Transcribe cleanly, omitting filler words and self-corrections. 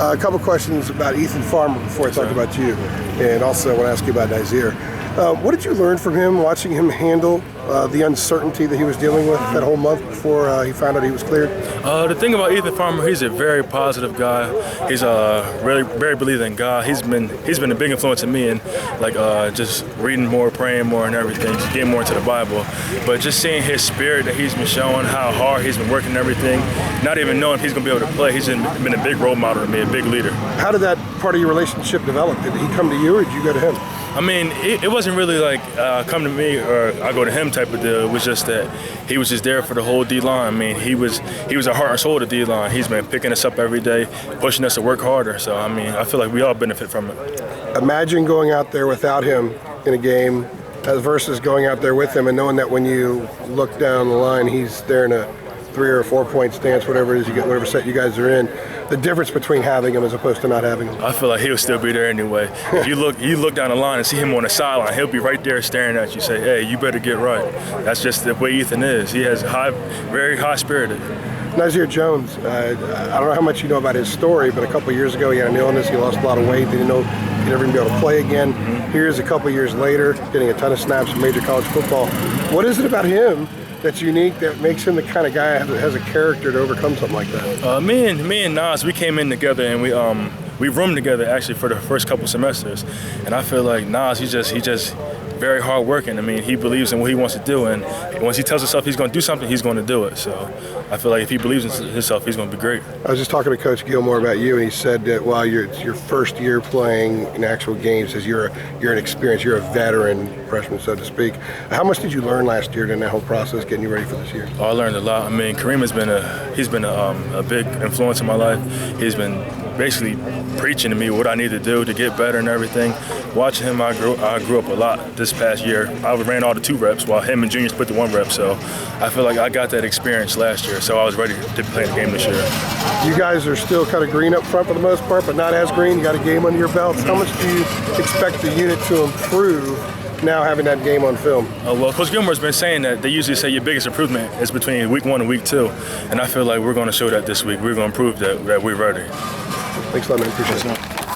A couple questions about Ethan Farmer before I talk about you, and also I want to ask you about Nazir. What did you learn from him, watching him handle the uncertainty that he was dealing with that whole month before he found out he was cleared? The thing about Ethan Farmer, he's a very positive guy. He's really very believing in God. He's been a big influence on me, and just reading more, praying more, and everything, just getting more into the Bible. But just seeing his spirit that he's been showing, how hard he's been working and everything, not even knowing if he's going to be able to play, he's been a big role model to me, a big leader. How did that part of your relationship develop? Did he come to you, or did you go to him? I mean, it wasn't really like come to me or I go to him type of deal. It was just that he was just there for the whole D-line. I mean, he was a heart and soul of the D-line. He's been picking us up every day, pushing us to work harder. So, I mean, I feel like we all benefit from it. Imagine going out there without him in a game versus going out there with him and knowing that when you look down the line, he's there in a 3 or 4 point stance, whatever it is you get, whatever set you guys are in. The difference between having him as opposed to not having him. I feel like he'll still be there anyway. If you look down the line and see him on the sideline, he'll be right there staring at you. Say, hey, you better get right. That's just the way Ethan is. He has very high spirited. Nazir Jones, I don't know how much you know about his story, but a couple years ago he had an illness. He lost a lot of weight. Didn't know he'd never even be able to play again. Here's a couple years later, getting a ton of snaps in major college football. What is it about him that's unique, that makes him the kind of guy that has a character to overcome something like that? Me and Nas, we came in together and we roomed together actually for the first couple semesters, and I feel like Nas, he just very hard working. I mean, he believes in what he wants to do, and once he tells himself he's going to do something, he's going to do it. So I feel like if he believes in himself, he's going to be great. I was just talking to Coach Gilmore about you, and he said that while it's your first year playing in actual games, says you're an experienced, you're a veteran freshman, so to speak. How much did you learn last year in that whole process, getting you ready for this year? Oh, I learned a lot. I mean, Kareem has been a big influence in my life. He's been basically preaching to me what I need to do to get better and everything. Watching him, I grew up a lot this past year. I ran all the 2 reps while him and Junior split the 1 rep. So I feel like I got that experience last year, so I was ready to play the game this year. You guys are still kind of green up front for the most part, but not as green. You got a game under your belts. How much do you expect the unit to improve now having that game on film? Well, Coach Gilmore's been saying that they usually say your biggest improvement is between week 1 and week 2, and I feel like we're going to show that this week. We're going to prove that we're ready. Thanks a lot, man. Appreciate it.